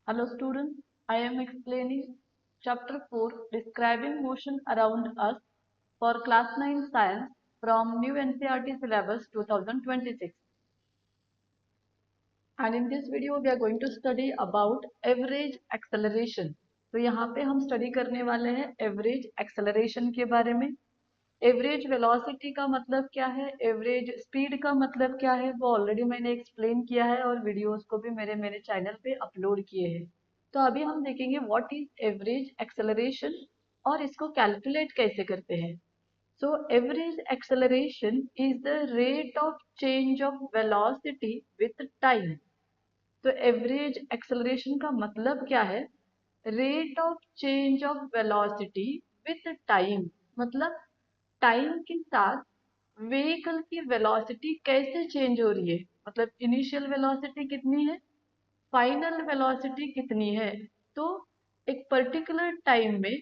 Hello students, I am explaining chapter 4 describing motion around us for class 9 science from new NCERT syllabus 2026. And in this video we are going to study about average acceleration. तो यहाँ पे हम study करने वाले हैं average acceleration के बारे में. एवरेज वेलोसिटी का मतलब क्या है, एवरेज स्पीड का मतलब क्या है, वो ऑलरेडी मैंने एक्सप्लेन किया है और वीडियोस को भी मेरे चैनल पे अपलोड किए हैं. तो अभी हम देखेंगे व्हाट इज एवरेज एक्सेलरेशन और इसको कैलकुलेट कैसे करते हैं. So average acceleration is the rate of change of velocity with time. तो एवरेज एक्सेलरेशन का मतलब क्या है, rate of change of velocity with time. मतलब टाइम के साथ व्हीकल की वेलोसिटी कैसे चेंज हो रही है. मतलब इनिशियल वेलोसिटी कितनी है, फाइनल वेलोसिटी कितनी है. तो एक पर्टिकुलर टाइम में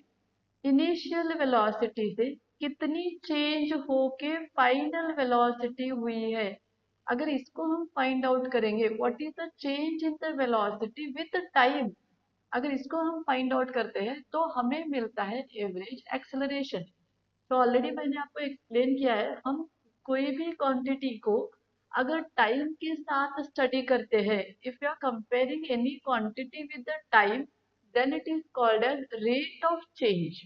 इनिशियल वेलोसिटी से कितनी चेंज होके फाइनल वेलोसिटी हुई है. अगर इसको हम फाइंड आउट करेंगे what is the change in the velocity with time, अगर इसको हम फाइंड आउट करते हैं तो हमें मिलता है एवरेज एक्सेलरेशन. तो ऑलरेडी मैंने आपको एक्सप्लेन किया है, हम कोई भी क्वांटिटी को अगर टाइम के साथ स्टडी करते हैं, if you are comparing any quantity with the time, then it is called as rate of change.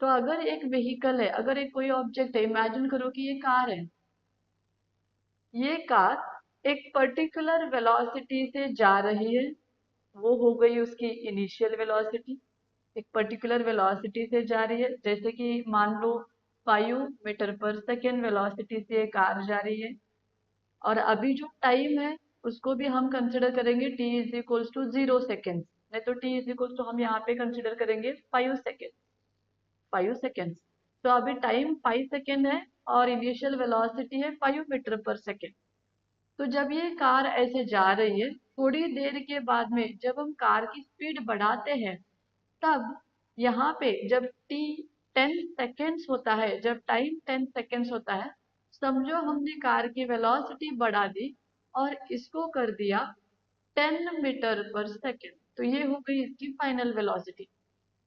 तो अगर एक व्हीकल है, अगर एक कोई ऑब्जेक्ट है, इमेजिन करो कि ये कार है. ये कार एक पर्टिकुलर वेलोसिटी से जा रही है, वो हो गई उसकी इनिशियल वेलोसिटी. एक पर्टिकुलर वेलोसिटी से जा रही है, जैसे कि मान लो 5 मीटर पर सेकेंड वेलोसिटी से ये कार जा रही है. और अभी जो टाइम है उसको भी हम कंसिडर करेंगे t is equals to 0 second, नहीं तो t इज इक्वल्स टू हम यहाँ पे कंसिडर करेंगे 5 सेकेंड. 5 सेकेंड. तो अभी टाइम 5 सेकेंड है और इनिशियल वेलोसिटी है 5 मीटर पर सेकेंड. तो जब ये कार ऐसे जा रही है, थोड़ी देर के बाद में जब हम कार की स्पीड बढ़ाते हैं, तब यहाँ पे जब t 10 सेकेंड्स होता है, जब टाइम 10 सेकेंड्स होता है, समझो हमने कार की वेलोसिटी बढ़ा दी और इसको कर दिया 10 मीटर पर सेकेंड. तो ये हो गई इसकी फाइनल वेलोसिटी.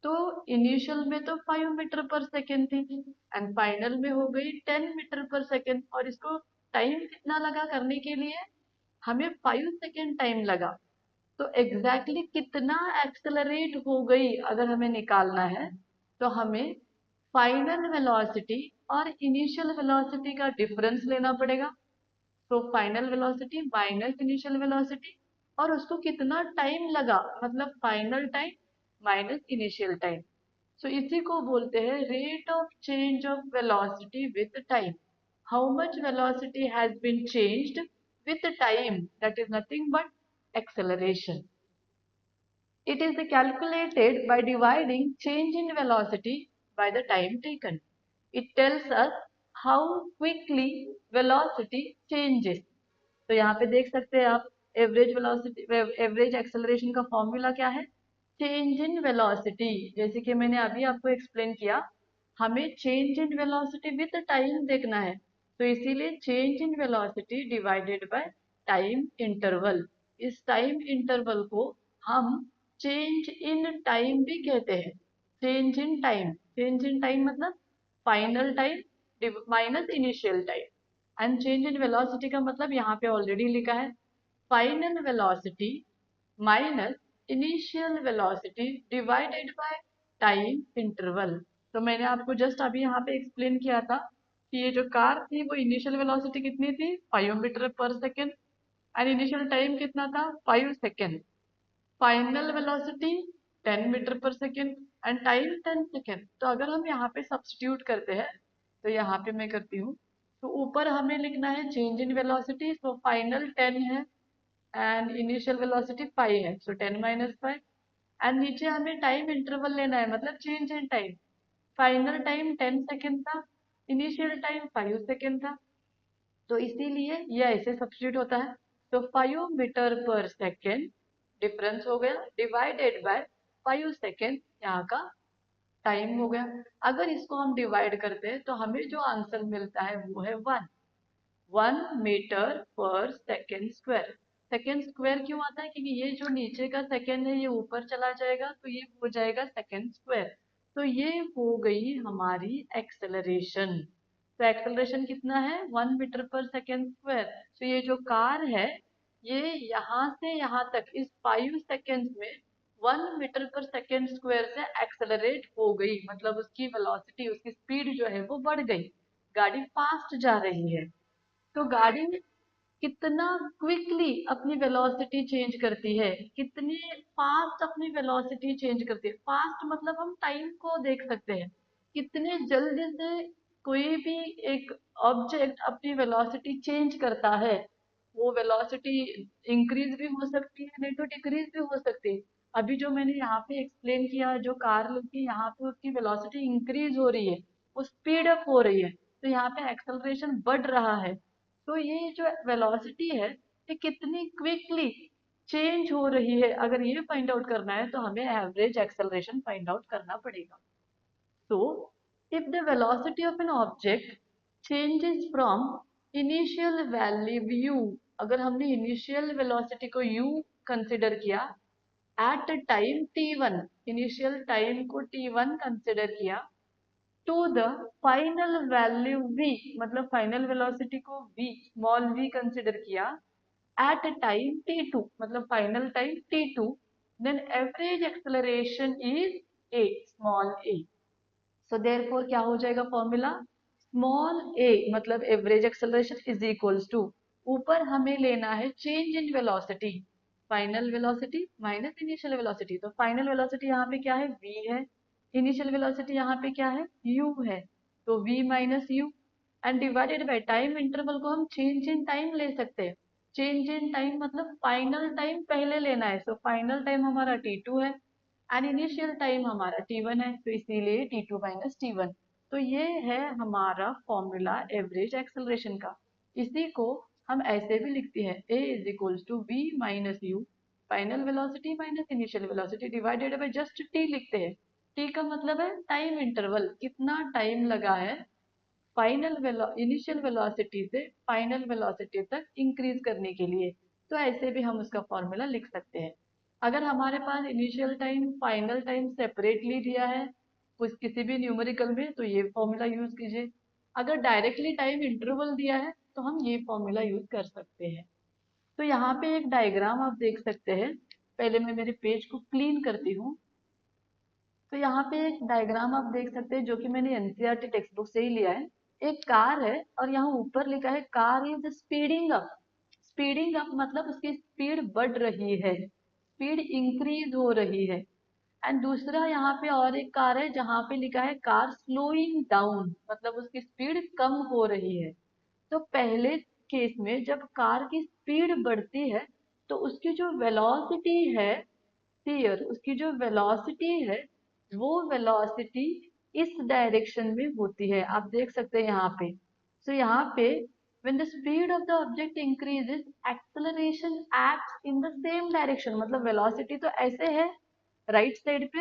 तो इनिशियल में तो 5 मीटर पर सेकेंड थी एंड फाइनल में हो गई 10 मीटर पर सेकेंड. और इसको टाइम कितना लगा करने के लिए, हमें 5 सेकेंड टाइम लगा. तो एग्जैक्टली कितना एक्सेलरेट हो गई अगर हमें निकालना है, तो हमें फाइनल वेलोसिटी और इनिशियल वेलोसिटी का डिफरेंस लेना पड़ेगा. तो final velocity minus initial velocity, और उसको कितना टाइम लगा, मतलब final time minus initial time. So इसी को बोलते हैं rate of change of velocity with time. How much velocity has been changed with time, that is nothing but acceleration. It is calculated by dividing change in velocity by the time taken. It tells us how quickly velocity changes. तो यहाँ पे देख सकते हैं आप, average velocity, average acceleration का formula क्या है, चेंज इन वेलोसिटी. जैसे कि मैंने अभी आपको एक्सप्लेन किया, हमें change in velocity with time देखना है, तो इसीलिए change in velocity divided by time interval. इस टाइम इंटरवल को हम चेंज इन टाइम भी कहते हैं. Change in time, change in time मतलब final time minus initial time. And change in velocity का मतलब यहाँ पे ऑलरेडी लिखा है, final velocity minus initial velocity divided by time interval. तो मैंने आपको जस्ट अभी यहाँ पे एक्सप्लेन किया था कि ये जो कार थी वो इनिशियल वेलोसिटी कितनी थी, 5 metre per second, and initial time कितना था, 5 second. Final velocity 10 metre per second and time 10 second. तो अगर हम यहाँ पे सब्स्टिट्यूट करते हैं, तो यहाँ पे मैं करती हूँ, तो ऊपर हमें लिखना है change in velocity, so final 10 है एंड इनिशियल वेलोसिटी 5 है, सो 10 - 5. एंड नीचे हमें टाइम इंटरवल लेना है, मतलब change in time. Final time 10 second था, इनिशियल टाइम 5 सेकेंड था, तो इसीलिए ये ऐसे सब्स्टिट्यूट होता है. तो 5 मीटर पर सेकेंड डिफरेंस हो गया डिवाइडेड बाय 5 सेकेंड, यहाँ का टाइम हो गया. अगर इसको हम डिवाइड करते हैं तो हमें जो आंसर मिलता है वो है 1 metre per second square. Second square क्यों आता है? क्योंकि ये जो नीचे का सेकेंड है ये ऊपर चला जाएगा तो ये हो जाएगा सेकेंड स्क्वायर। तो ये हो गई हमारी एक्सेलरेशन। तो एक्सेलरेशन कितना है? 1 मीटर पर सेकेंड स्क्वायर। तो ये जो कार है ये यहाँ से यहाँ तक इस 5 सेकेंड्स में 1 मीटर पर सेकेंड स्क्वायर से एक्सेलरेट हो गई, मतलब उसकी वेलोसिटी, उसकी स्पीड जो है वो बढ़ गई, गाड़ी फास्ट जा रही है। तो गाड़ी कितना क्विकली अपनी वेलोसिटी चेंज करती है, कितनी फास्ट अपनी वेलोसिटी चेंज करती है। फास्ट मतलब हम टाइम को देख सकते हैं, कितने जल्दी से कोई भी एक ऑब्जेक्ट अपनी वेलोसिटी चेंज करता है। वो वेलोसिटी इंक्रीज भी हो सकती है, नहीं तो डिक्रीज भी हो सकती है। अभी जो मैंने यहाँ पे एक्सप्लेन किया, जो कार लेके यहाँ पे उसकी वेलोसिटी इंक्रीज हो रही है, वो स्पीड अप हो रही है, तो यहाँ पे एक्सेलरेशन बढ़ रहा है। तो ये जो वेलोसिटी है ये कितनी क्विकली चेंज हो रही है, अगर ये फाइंड आउट करना है तो हमें एवरेज एक्सेलरेशन फाइंड आउट करना पड़ेगा। So, if the velocity of an object changes from initial value u, अगर हमने initial velocity को u कंसिडर किया at time t1, initial time को t1 कंसिडर किया, to the final value v, मतलब final velocity को v, स्मॉल v कंसिडर किया at time t2, मतलब final time t2, then average acceleration is a, small a। So therefore क्या हो जाएगा formula? Small a मतलब average acceleration is equals to, ऊपर हमें लेना है change in velocity, final velocity minus initial velocity. तो फाइनल वेलोसिटी यहाँ पे क्या है? v है। इनिशियल वेलोसिटी यहाँ पे क्या है? u है। तो v minus you and divided by time interval को हम चेंज इन टाइम ले सकते हैं। चेंज इन टाइम मतलब फाइनल टाइम पहले लेना है। सो फाइनल टाइम हमारा t2 है एंड इनिशियल टाइम हमारा t1 है, तो इसीलिए t2 माइनस t1। तो ये है हमारा फॉर्मूला एवरेज एक्सेलरेशन का। इसी को हम ऐसे भी लिखते हैं, a is equals to v minus u, final velocity minus initial velocity divided by just t लिखते हैं। t का मतलब है टाइम इंटरवल, कितना टाइम लगा है इनिशियल वेलोसिटी से फाइनल वेलोसिटी तक इंक्रीज करने के लिए। तो ऐसे भी हम उसका फॉर्मूला लिख सकते हैं। अगर हमारे पास initial time final time separately दिया है कुछ किसी भी न्यूमेरिकल में, तो ये फॉर्मूला यूज कीजिए। अगर डायरेक्टली टाइम इंटरवल दिया है तो हम ये फॉर्मूला यूज कर सकते हैं। तो यहाँ पे एक डायग्राम आप देख सकते हैं। पहले मैं मेरे पेज को क्लीन करती हूँ। तो यहाँ पे एक डायग्राम आप देख सकते हैं जो कि मैंने एनसीईआरटी टेक्स्ट बुक से ही लिया है। एक कार है और यहाँ ऊपर लिखा है car is speeding up. Speeding up मतलब उसकी स्पीड बढ़ रही है, स्पीड इंक्रीज हो रही है। एंड दूसरा यहाँ पे और एक कार है जहाँ पे लिखा है कार स्लोइंग डाउन, मतलब उसकी स्पीड कम हो रही है। तो पहले केस में जब कार की स्पीड बढ़ती है तो उसकी जो वेलोसिटी है, क्लियर, उसकी जो वेलोसिटी है वो वेलोसिटी इस डायरेक्शन में होती है, आप देख सकते हैं यहाँ पे। सो यहाँ पे when the speed of the object increases acceleration acts in the same direction, मतलब वेलोसिटी तो ऐसे है राइट साइड पे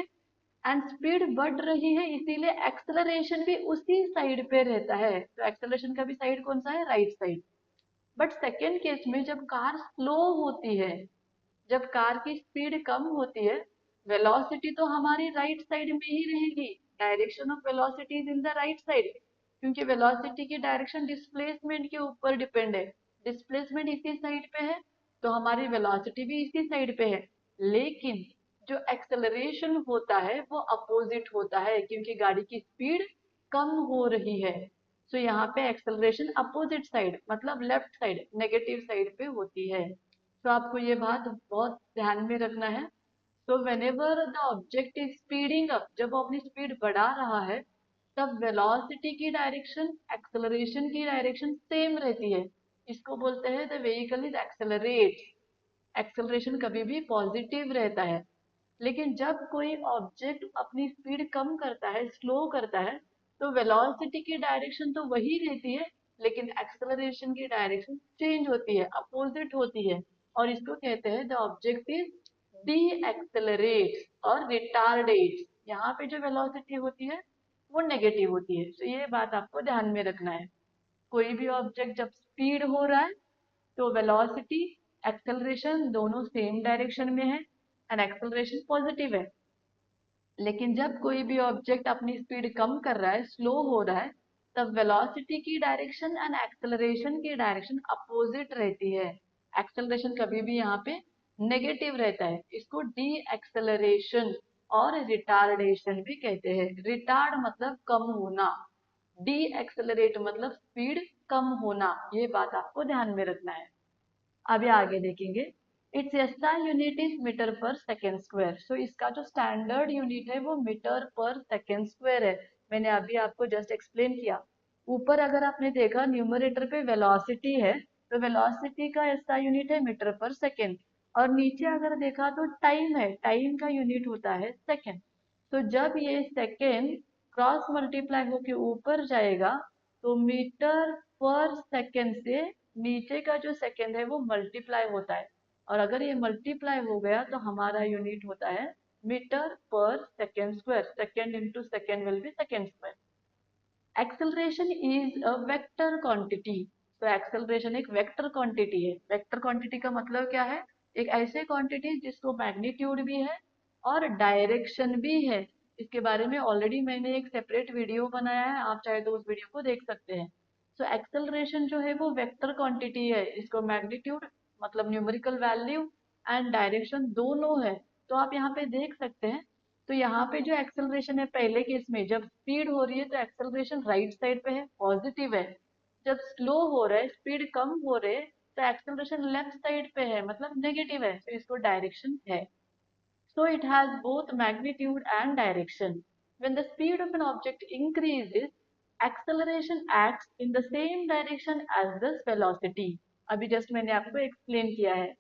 एंड स्पीड बढ़ रही है, इसीलिए एक्सेलरेशन भी उसी साइड पे रहता है। तो एक्सेलरेशन का भी साइड कौन सा है? Right side. But second case में जब कार स्लो होती है, जब कार की स्पीड कम होती है, वेलोसिटी तो हमारी राइट साइड में ही रहेगी, direction of velocity is in the right side, क्योंकि वेलोसिटी की डायरेक्शन डिस्प्लेसमेंट के ऊपर डिपेंड है। डिस्प्लेसमेंट इसी साइड पे है तो हमारी वेलोसिटी भी इसी साइड पे है। लेकिन जो एक्सेलरेशन होता है वो अपोजिट होता है, क्योंकि गाड़ी की स्पीड कम हो रही है। सो यहाँ पे एक्सेलरेशन अपोजिट साइड मतलब लेफ्ट साइड, नेगेटिव साइड पे होती है। तो आपको ये बात बहुत ध्यान में रखना है। तो whenever the object is speeding up, जब वो अपनी स्पीड बढ़ा रहा है तब वेलोसिटी की डायरेक्शन एक्सेलरेशन की डायरेक्शन सेम रहती है। इसको बोलते हैं the vehicle is accelerate. Acceleration कभी भी पॉजिटिव रहता है। लेकिन जब कोई ऑब्जेक्ट अपनी स्पीड कम करता है, स्लो करता है, तो वेलोसिटी की डायरेक्शन तो वही रहती है लेकिन एक्सेलरेशन की डायरेक्शन चेंज होती है, अपोजिट होती है। और इसको कहते हैं the object is D accelerate और रिटार्डेट। यहाँ पे जो वेलोसिटी होती है वो नेगेटिव होती है। तो ये बात आपको ध्यान में रखना है। कोई भी ऑब्जेक्ट जब स्पीड हो रहा है तो वेलोसिटी एक्सेलरेशन दोनों सेम डायरेक्शन में है एंड एक्सेलरेशन पॉजिटिव है। लेकिन जब कोई भी ऑब्जेक्ट अपनी स्पीड कम कर रहा है, स्लो हो रहा है, तब वेलोसिटी की डायरेक्शन एंड एक्सेलरेशन की डायरेक्शन अपोजिट रहती है। एक्सेलरेशन कभी भी यहाँ पे नेगेटिव रहता है। इसको डी एक्सेलरेशन और रिटार्डेशन भी कहते हैं। रिटार्ड मतलब कम होना, डी एक्सेलरेट मतलब स्पीड कम होना। ये बात आपको ध्यान में रखना है। अभी आगे देखेंगे। Its SI unit is metre per second square. So इसका जो स्टैंडर्ड यूनिट है वो मीटर पर सेकेंड स्क्वायर है। मैंने अभी आपको जस्ट एक्सप्लेन किया। ऊपर अगर आपने देखा न्यूमरेटर पे वेलोसिटी है, तो वेलोसिटी का एसआई यूनिट है मीटर पर सेकेंड। और नीचे अगर देखा तो टाइम है, टाइम का यूनिट होता है सेकेंड। तो जब ये सेकेंड क्रॉस मल्टीप्लाई होके ऊपर जाएगा, तो मीटर पर सेकेंड से नीचे का जो सेकेंड है वो मल्टीप्लाई होता है। और अगर ये मल्टीप्लाई हो गया तो हमारा यूनिट होता है metre per second square. Second into second will be second square. Acceleration is a vector quantity. तो एक्सेलरेशन एक वेक्टर क्वांटिटी है। वेक्टर क्वांटिटी का मतलब क्या है? एक ऐसे क्वांटिटी जिसको मैग्नीट्यूड भी है और डायरेक्शन भी है। इसके बारे में ऑलरेडी मैंने एक सेपरेट वीडियो बनाया है, आप चाहे तो उस वीडियो को देख सकते हैं। सो एक्सेलरेशन जो है वो वेक्टर क्वांटिटी है। इसको मैग्नीट्यूड मतलब न्यूमेरिकल वैल्यू एंड डायरेक्शन दोनों है। तो आप यहाँ पे देख सकते हैं। तो यहाँ पे जो एक्सेलरेशन है, पहले केस में जब स्पीड हो रही है तो एक्सेलरेशन राइट साइड पे है, पॉजिटिव है। जब स्लो हो रहा है, स्पीड कम हो रहे है, तो एक्सेलरेशन लेफ्ट साइड पे है, मतलब नेगेटिव है। तो इसको डायरेक्शन है। So it has both magnitude and direction. When the speed of an object increases, acceleration acts in the same direction as the velocity. अभी just मैंने आपको explain किया है.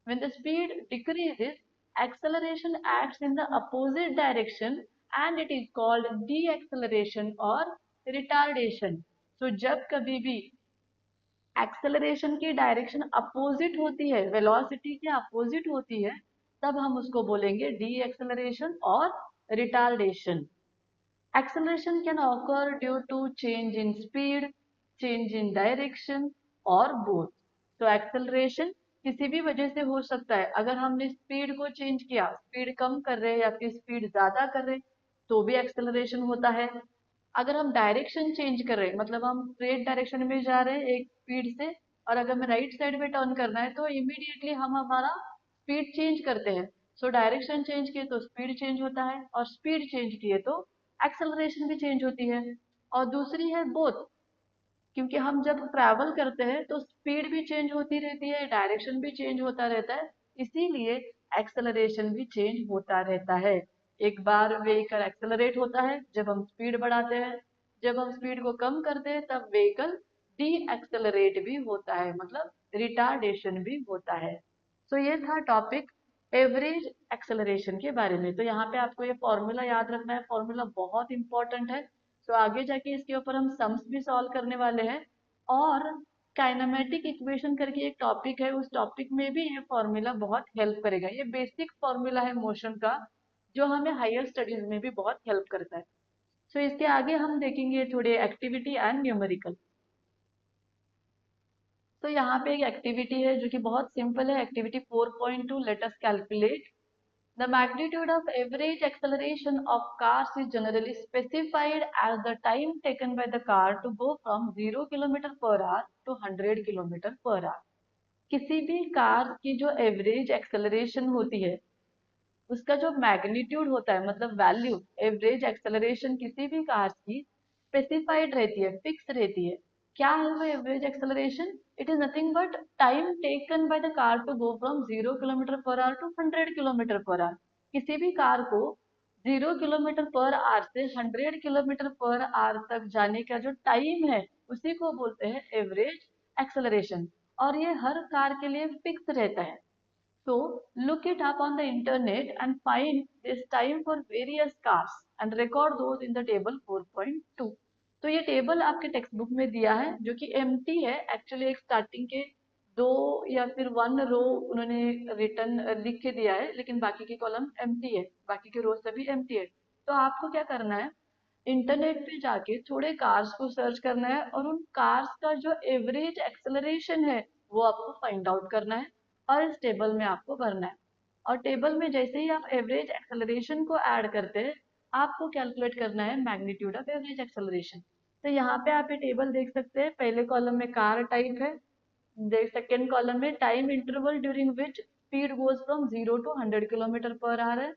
When the speed decreases, acceleration acts in the opposite direction and it is called deceleration or retardation. So जब कभी भी acceleration की direction opposite होती है, वेलोसिटी के अपोजिट होती है, तब हम उसको बोलेंगे डी एक्सेलरेशन और retardation. Acceleration can occur due to change in speed, change in direction और बोथ। तो एक्सेलरेशन किसी भी वजह से हो सकता है। अगर हमने स्पीड को चेंज किया, स्पीड कम कर रहे हैं या फिर स्पीड ज्यादा कर रहे हैं, तो भी एक्सेलरेशन होता है। अगर हम डायरेक्शन चेंज कर रहे हैं, मतलब हम स्ट्रेट डायरेक्शन में जा रहे हैं एक स्पीड से, और अगर हमें राइट साइड में टर्न करना है तो इमीडिएटली हम हमारा स्पीड चेंज करते हैं। सो डायरेक्शन चेंज किए तो स्पीड चेंज होता है, और स्पीड चेंज किए तो एक्सेलरेशन भी चेंज होती है। और दूसरी है बोथ, क्योंकि हम जब ट्रैवल करते हैं तो स्पीड भी चेंज होती रहती है, डायरेक्शन भी चेंज होता रहता है, इसीलिए एक्सेलरेशन भी चेंज होता रहता है। एक बार व्हीकल एक्सेलरेट होता है जब हम स्पीड बढ़ाते हैं, जब हम स्पीड को कम करते हैं तब व्हीकल डी एक्सेलरेट भी होता है, मतलब रिटार्डेशन भी होता है। तो ये था टॉपिक एवरेज एक्सेलरेशन के बारे में। तो यहाँ पे आपको ये फॉर्मूला याद रखना है, फॉर्मूला बहुत इंपॉर्टेंट है। तो आगे जाके इसके ऊपर हम सम्स भी सॉल्व करने वाले हैं। और काइनेमेटिक इक्वेशन करके एक टॉपिक है, उस टॉपिक में भी ये फॉर्मूला बहुत हेल्प करेगा। ये बेसिक फॉर्मूला है मोशन का, जो हमें हायर स्टडीज में भी बहुत हेल्प करता है। सो इसके आगे हम देखेंगे थोड़े एक्टिविटी एंड न्यूमेरिकल। तो यहाँ पे एक एक्टिविटी है जो कि बहुत सिंपल है। Activity 4.2, let us calculate the magnitude of average acceleration of cars is generally specified as the time taken by the car to go from 0 km per hour to 100 km per hour। किसी भी car की जो average acceleration होती है, उसका जो magnitude होता है, मतलब वैल्यू, एवरेज एक्सेलरेशन किसी भी कार की स्पेसिफाइड रहती है, फिक्स रहती है। क्या है वो average acceleration? It is nothing but time taken by the car to go from 0 kilometre per hour to 100 kilometre per hour. किसी भी कार को 0 किलोमीटर पर आवर से 100 किलोमीटर पर आवर तक जाने का जो टाइम है, उसी को बोलते हैं एवरेज एक्सेलरेशन। और ये हर कार के लिए फिक्स रहता है। So look it up on the internet and find this time for various cars and record those in the table 4.2। तो ये टेबल आपके टेक्स्ट बुक में दिया है, जो कि एम्प्टी है। एक्चुअली एक स्टार्टिंग के 2 या फिर 1 रो उन्होंने रिटर्न लिख के दिया है, लेकिन बाकी के कॉलम एम्प्टी है, बाकी के रो सभी एम्प्टी है। तो आपको क्या करना है, इंटरनेट पे जाके थोड़े कार्स को सर्च करना है और उन कार्स का जो एवरेज एक्सेलरेशन है वो आपको फाइंड आउट करना है। और इस टेबल में आपको भरना है। और टेबल में जैसे ही आप एवरेज एक्सेलरेशन को ऐड करते हैं, आपको कैलकुलेट करना है मैग्नीट्यूड ऑफ एवरेज एक्सेलरेशन। तो यहाँ पे आप ये टेबल देख सकते हैं, पहले कॉलम में कार टाइप है, सेकेंड कॉलम में time interval during which speed goes from 0 to 100 km/h है,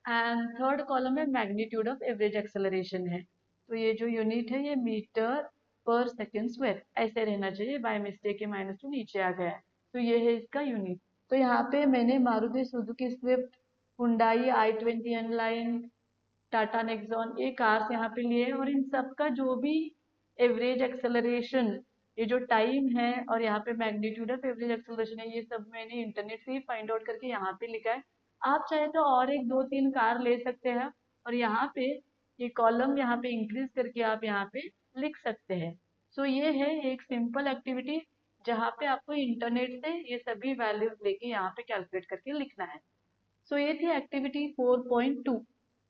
एंड थर्ड कॉलम में मैग्नीट्यूड ऑफ एवरेज एक्सेलरेशन है। तो ये जो यूनिट है ये मीटर पर सेकेंड स्क्वायर ऐसे रहना चाहिए, बाय मिस्टेक के -2 नीचे आ गया है। तो ये है इसका यूनिट। तो यहाँ पे मैंने Maruti Suzuki Swift, Hyundai i20 N-Line, Tata Nexon, ये कार्स यहाँ पे लिए हैं, और इन सब का जो भी एवरेज एक्सेलरेशन, ये जो टाइम है और यहाँ पे मैग्नीट्यूड ऑफ एवरेज एक्सेलरेशन है, ये सब मैंने इंटरनेट से ही फाइंड आउट करके यहाँ पे लिखा है। आप चाहे तो और एक दो तीन कार ले सकते हैं और यहाँ पे ये कॉलम यहाँ पे इंक्रीज करके आप यहाँ पे लिख सकते हैं। सो ये है एक सिंपल एक्टिविटी जहाँ पे आपको इंटरनेट से ये सभी वैल्यूज लेके यहाँ पे कैलकुलेट करके लिखना है। सो ये थी एक्टिविटी 4.2।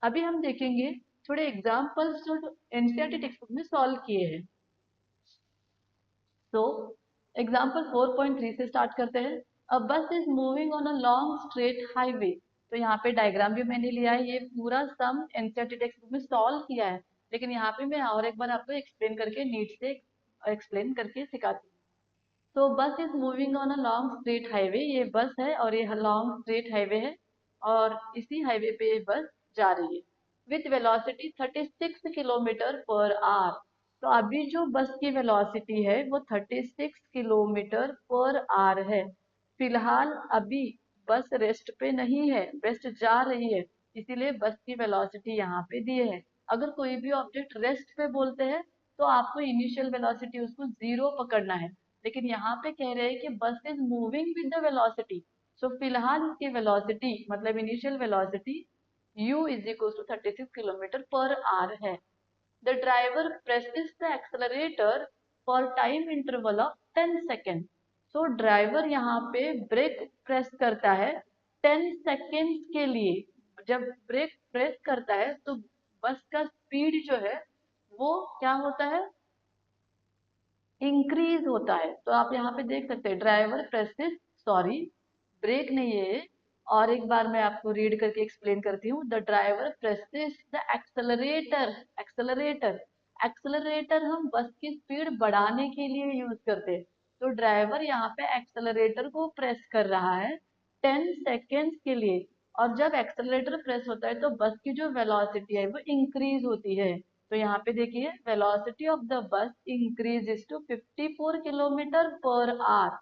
अभी हम देखेंगे थोड़े एग्जाम्पल्स जो एनसीईआरटी टेक्स्ट बुक में सॉल्व किए हैं। तो एग्जाम्पल 4.3 से स्टार्ट करते हैं। अ बस is moving on a long straight highway. तो यहाँ पे डायग्राम भी मैंने लिया है, ये पूरा सम एनसीईआरटी टेक्स्ट बुक में सॉल्व किया है, लेकिन यहाँ पे मैं और एक बार आपको एक्सप्लेन करके नीट से एक्सप्लेन करके सिखाती हूँ। तो बस is moving on a long straight highway, ये बस है और ये लॉन्ग स्ट्रेट हाईवे है और इसी हाईवे पे ये बस जा रही है विथ वेलोसिटी 36 km/h। तो अभी जो बस की वेलोसिटी है वो 36 km/h है। फिलहाल अभी बस रेस्ट पे नहीं है, रेस्ट जा रही है, इसीलिए बस की वेलोसिटी यहाँ पे दी है। अगर कोई भी ऑब्जेक्ट रेस्ट पे बोलते हैं तो आपको इनिशियल वेलोसिटी उसको 0 पकड़ना है, लेकिन यहाँ पे कह रहे हैं कि bus is moving with the velocity. So फिलहाल इसकी वेलोसिटी मतलब initial velocity u is equal to 36 km/h है। The driver presses the accelerator for time interval of 10 second. So driver यहाँ पे ब्रेक प्रेस करता है 10 सेकेंड्स के लिए। जब ब्रेक प्रेस करता है तो बस का स्पीड जो है वो क्या होता है, इंक्रीज होता है। तो आप यहाँ पे देख सकते हैं ड्राइवर प्रेसेस, सॉरी ब्रेक नहीं है ये, और एक बार मैं आपको रीड करके एक्सप्लेन करती हूँ। The driver presses the accelerator, accelerator, accelerator हम बस की स्पीड बढ़ाने के लिए यूज करते हैं। तो ड्राइवर यहाँ पे एक्सेलरेटर को प्रेस कर रहा है 10 सेकेंड्स के लिए, और जब एक्सेलरेटर प्रेस होता है तो बस की जो वेलोसिटी है वो इंक्रीज होती है। तो यहाँ पे देखिए velocity of the bus increases to 54 km/h।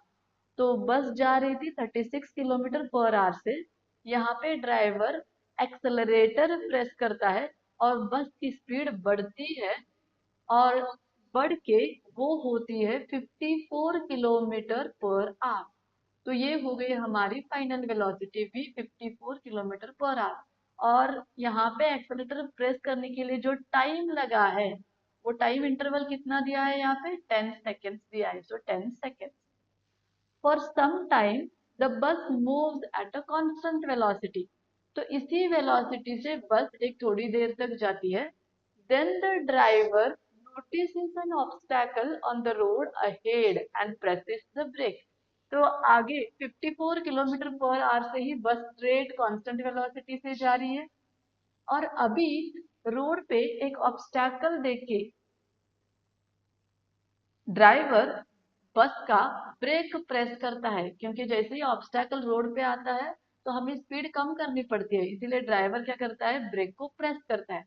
तो बस जा रही थी 36 km/h से। यहाँ पे ड्राइवर एक्सेलरेटर प्रेस करता है और बस की स्पीड बढ़ती है, और बढ़ के वो होती है 54 km/h। तो ये हो गई हमारी फाइनल वेलोसिटी भी 54 km/h। और यहाँ पे एक्सेलेरेटर प्रेस करने के लिए जो टाइम लगा है वो टाइम इंटरवल कितना दिया है, यहाँ पे 10 सेकेंड्स दिया है। So 10 seconds. For some time the bus moves at a constant velocity. तो इसी वेलोसिटी से बस एक थोड़ी देर तक जाती है। Then the driver notices an obstacle on the road ahead and presses the brake। तो आगे 54 km/h से ही बस स्ट्रेट कांस्टेंट वेलोसिटी से जा रही है, और अभी रोड पे एक ऑब्स्टैकल देख के ड्राइवर बस का ब्रेक प्रेस करता है, क्योंकि जैसे ही ऑब्स्टैकल रोड पे आता है तो हमें स्पीड कम करनी पड़ती है, इसीलिए ड्राइवर क्या करता है, ब्रेक को प्रेस करता है।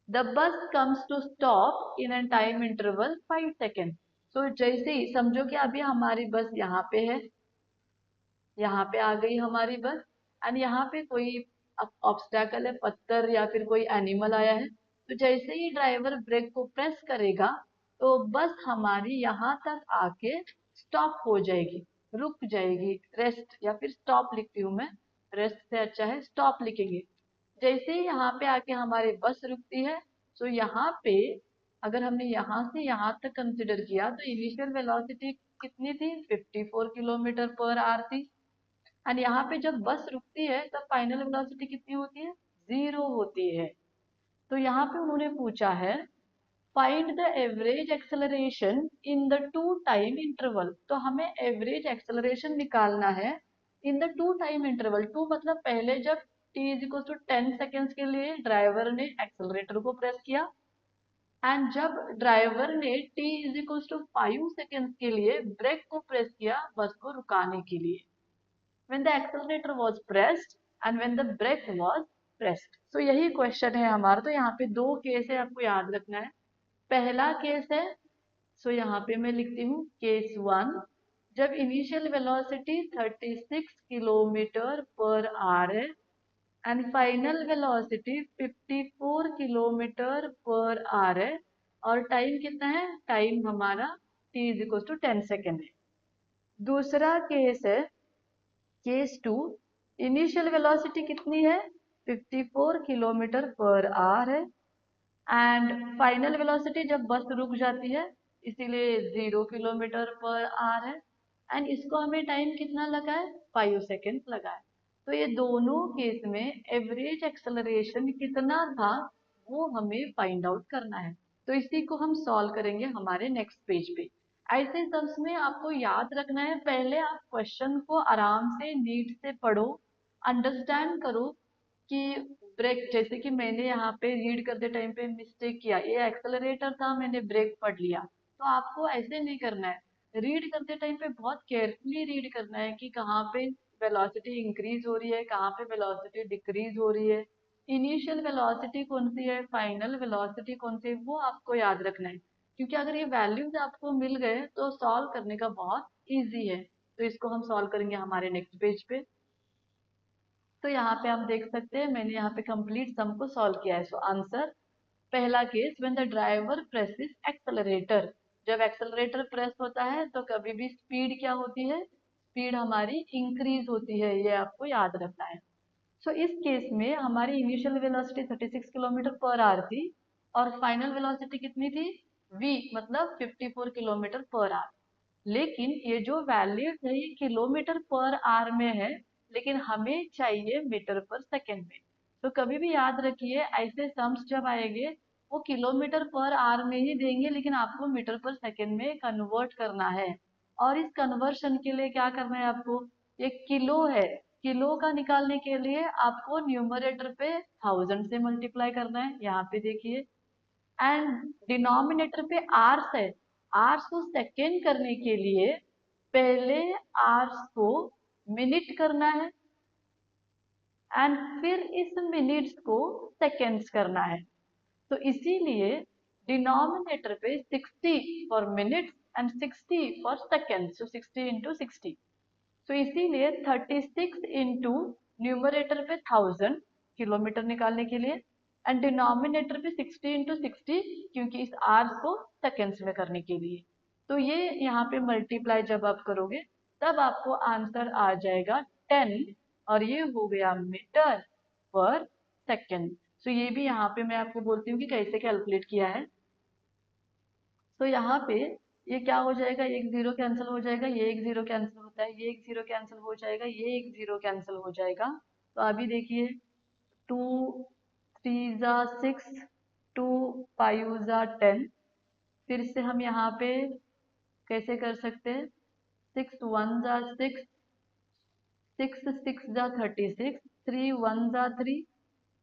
The bus comes to stop in a time interval 5 second. तो जैसे ही समझो कि अभी हमारी बस यहाँ पे है, यहाँ पे आ गई हमारी बस, एंड यहाँ पे कोई ऑब्स्टैकल है, पत्थर या फिर कोई एनिमल आया है। तो जैसे ही ड्राइवर ब्रेक को प्रेस करेगा तो बस हमारी यहाँ तक आके स्टॉप हो जाएगी, रुक जाएगी। रेस्ट या फिर स्टॉप लिखती हूँ मैं, रेस्ट से अच्छा है स्टॉप लिखेंगे। जैसे ही यहाँ पे आके हमारी बस रुकती है, तो यहाँ पे अगर हमने यहाँ से यहाँ तक कंसिडर किया तो इनिशियल वेलोसिटी कितनी थी, 54 km/h थी। एंड यहाँ पे जब बस रुकती है तब फाइनल वेलोसिटी कितनी होती है, 0 होती है। तो यहाँ पे उन्होंने पूछा है find the average acceleration in the two time interval. तो हमें एवरेज एक्सेलरेशन निकालना है in the two time interval, two मतलब पहले जब t is equal to 10 seconds के लिए ड्राइवर ने एक्सेलरेटर को प्रेस किया, एंड जब ड्राइवर ने t is equal to 5 seconds के लिए ब्रेक को प्रेस किया बस को रुकाने के लिए, when the accelerator was pressed and when the brake was pressed। तो यही क्वेश्चन है हमारा। तो यहाँ पे दो केस है, आपको याद रखना है। पहला केस है, सो यहाँ पे मैं लिखती हूँ केस 1, जब initial velocity 36 kilometre per hour है and final velocity 54 kilometre per hour है, और टाइम कितना है, टाइम हमारा t is equal to 10 second है। दूसरा केस है केस 2, इनिशियल वेलोसिटी कितनी है, 54 किलोमीटर पर आवर है एंड फाइनल वेलोसिटी जब बस रुक जाती है इसीलिए 0 किलोमीटर पर आवर है, एंड इसको हमें टाइम कितना लगा है, 5 सेकेंड लगा है। तो ये दोनों केस में एवरेज एक्सेलरेशन कितना था वो हमें फाइंड आउट करना है। तो इसी को हम सॉल्व करेंगे हमारे नेक्स्ट पेज पे। ऐसे टर्म्स में आपको याद रखना है, पहले आप क्वेश्चन को आराम से नीट से पढ़ो, अंडरस्टैंड करो कि ब्रेक, जैसे कि मैंने यहाँ पे रीड करते टाइम पे मिस्टेक किया, ये एक्सेलरेटर था मैंने ब्रेक पढ़ लिया, तो आपको ऐसे नहीं करना है। रीड करते टाइम पे बहुत केयरफुली रीड करना है कि कहाँ पे वेलोसिटी इंक्रीज हो रही है, कहाँ पे वेलोसिटी डिक्रीज हो रही है, इनिशियल वेलोसिटी कौन सी है, फाइनल वेलोसिटी कौन सी है, वो आपको याद रखना है। क्योंकि अगर ये वैल्यूज आपको मिल गए तो सॉल्व करने का बहुत इजी है। तो इसको हम सॉल्व करेंगे हमारे नेक्स्ट पेज पे। तो यहाँ पे आप देख सकते हैं मैंने यहाँ पे कंप्लीट सम को सॉल्व किया है। सो आंसर, पहला case, when the driver presses accelerator, जब एक्सेलरेटर प्रेस होता है तो कभी भी स्पीड क्या होती है, स्पीड हमारी इंक्रीज होती है, ये आपको याद रखना है। सो इस केस में हमारी initial velocity 36 kilometre per our थी और फाइनल वेलोसिटी कितनी थी, v मतलब 54 किलोमीटर पर आवर। लेकिन ये जो वैल्यू है ये किलोमीटर पर आवर में है, लेकिन हमें चाहिए मीटर पर सेकेंड में। तो कभी भी याद रखिए ऐसे सम्स जब आएंगे वो किलोमीटर पर आवर में ही देंगे, लेकिन आपको मीटर पर सेकेंड में कन्वर्ट करना है। और इस कन्वर्शन के लिए क्या करना है आपको, ये किलो है, किलो का निकालने के लिए आपको न्यूमरेटर पे 1000 से मल्टीप्लाई करना है, यहाँ पे देखिए, एंड डिनोमिनेटर पे आर्स है, आर्स को सेकेंड करने के लिए पहले आर्स को मिनट करना है एंड फिर इस मिनट्स को सेकेंड्स करना है। तो इसीलिए डिनोमिनेटर पे 60 for minutes and 60 for seconds, तो 60 इंटू 60। तो इसीलिए 36 इंटू न्यूमरेटर पे 1000 किलोमीटर निकालने के लिए एंड डिनोमिनेटर पे 60 इंटू 60 क्योंकि इस आवर्स को सेकेंड्स में करने के लिए। तो ये यहाँ पे मल्टीप्लाई जब आप करोगे तब आपको आंसर आ जाएगा 10, और ये हो गया मीटर पर सेकेंड। तो ये भी यहाँ पे मैं आपको बोलती हूँ कि कैसे कैलकुलेट किया है। तो यहाँ पे ये क्या हो जाएगा, एक जीरो कैंसिल हो जाएगा, ये एक जीरो कैंसिल होता है, ये एक जीरो कैंसिल हो जाएगा, ये एक जीरो कैंसिल हो जाएगा। तो अभी देखिए 2 3 जा 6, 2 5 जा 10। फिर से हम यहाँ पे कैसे कर सकते हैं, 6 1 जा 6, 6 6 जा 36, 3 1 जा 3,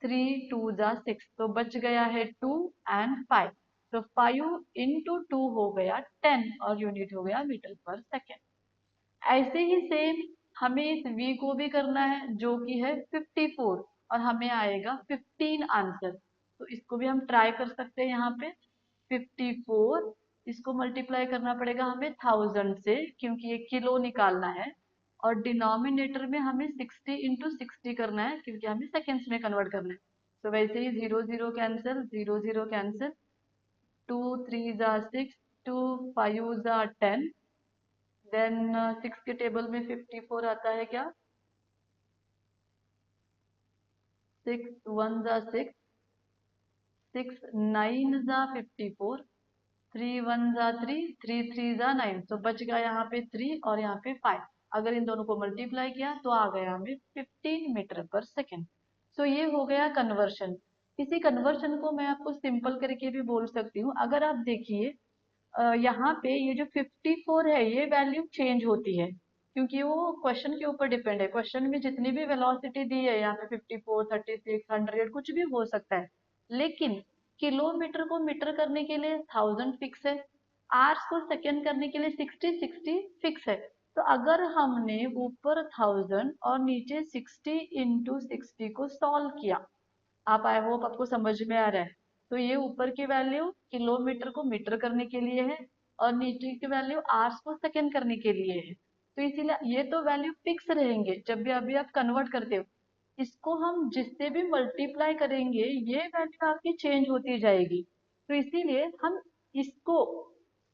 3 2 जा 6, तो बच गया है 2 एंड 5। तो 5 इंटू 2 हो गया 10 और यूनिट हो गया मीटर पर सेकेंड। ऐसे ही सेम हमें इस v को भी करना है जो कि है 54, और हमें आएगा 15 आंसर। तो इसको भी हम ट्राई कर सकते हैं यहाँ पे 54, इसको मल्टीप्लाई करना पड़ेगा हमें 1000 से क्योंकि ये किलो निकालना है, और डिनोमिनेटर में हमें 60 इंटू 60 करना है क्योंकि हमें सेकेंड्स में कन्वर्ट करना है। तो वैसे ही 0 0 कैंसिल, 0 0 कैंसिल, 2 3 जा 6, 2 5 जा 10, देन 6 के टेबल में 54 आता है क्या, 6 1 जा 6, 6 9 जा 54, 3 1 जा 3, 3 3 जा 9, तो बच गया यहाँ पे 3 और यहाँ पे 5। अगर इन दोनों को मल्टीप्लाई किया तो आ गया हमें 15 मीटर पर सेकेंड। तो ये हो गया कन्वर्शन। इसी कन्वर्शन को मैं आपको सिंपल करके भी बोल सकती हूँ। अगर आप देखिए यहाँ पे ये जो 54 है ये वैल्यू चेंज होती है क्योंकि वो क्वेश्चन के ऊपर डिपेंड है। क्वेश्चन में जितनी भी वेलोसिटी दी है यहाँ पे 54, 36, 100 कुछ भी हो सकता है, लेकिन किलोमीटर को मीटर करने के लिए 1000 फिक्स है, आवर्स को सेकेंड करने के लिए 60 फिक्स है। तो अगर हमने ऊपर 1000 और नीचे 60 × 60 को सॉल्व किया, आप आई होप आपको समझ में आ रहा है। तो ये ऊपर की वैल्यू किलोमीटर को मीटर करने के लिए है और नीचे की वैल्यू आवर्स को सेकेंड करने के लिए है। तो इसीलिए ये तो वैल्यू फिक्स रहेंगे जब भी अभी आप कन्वर्ट करते हो। इसको हम जिससे भी मल्टीप्लाई करेंगे ये वैल्यू आपकी चेंज होती जाएगी। तो इसीलिए हम इसको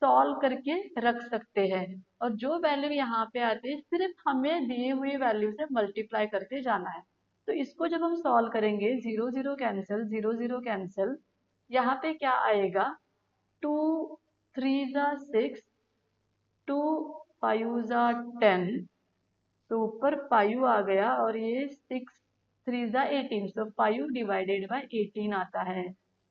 सॉल्व करके रख सकते हैं और जो वैल्यू यहाँ पे आती है सिर्फ हमें दिए हुए वैल्यू से मल्टीप्लाई करते जाना है। तो इसको जब हम सॉल्व करेंगे, 0 0 कैंसिल, 0 0 कैंसिल, यहाँ पे क्या आएगा, 2 3 × 6, 2 5 × 10, तो ऊपर 5 आ गया और ये 6 3 × 18, तो 5 ÷ 18 आता है।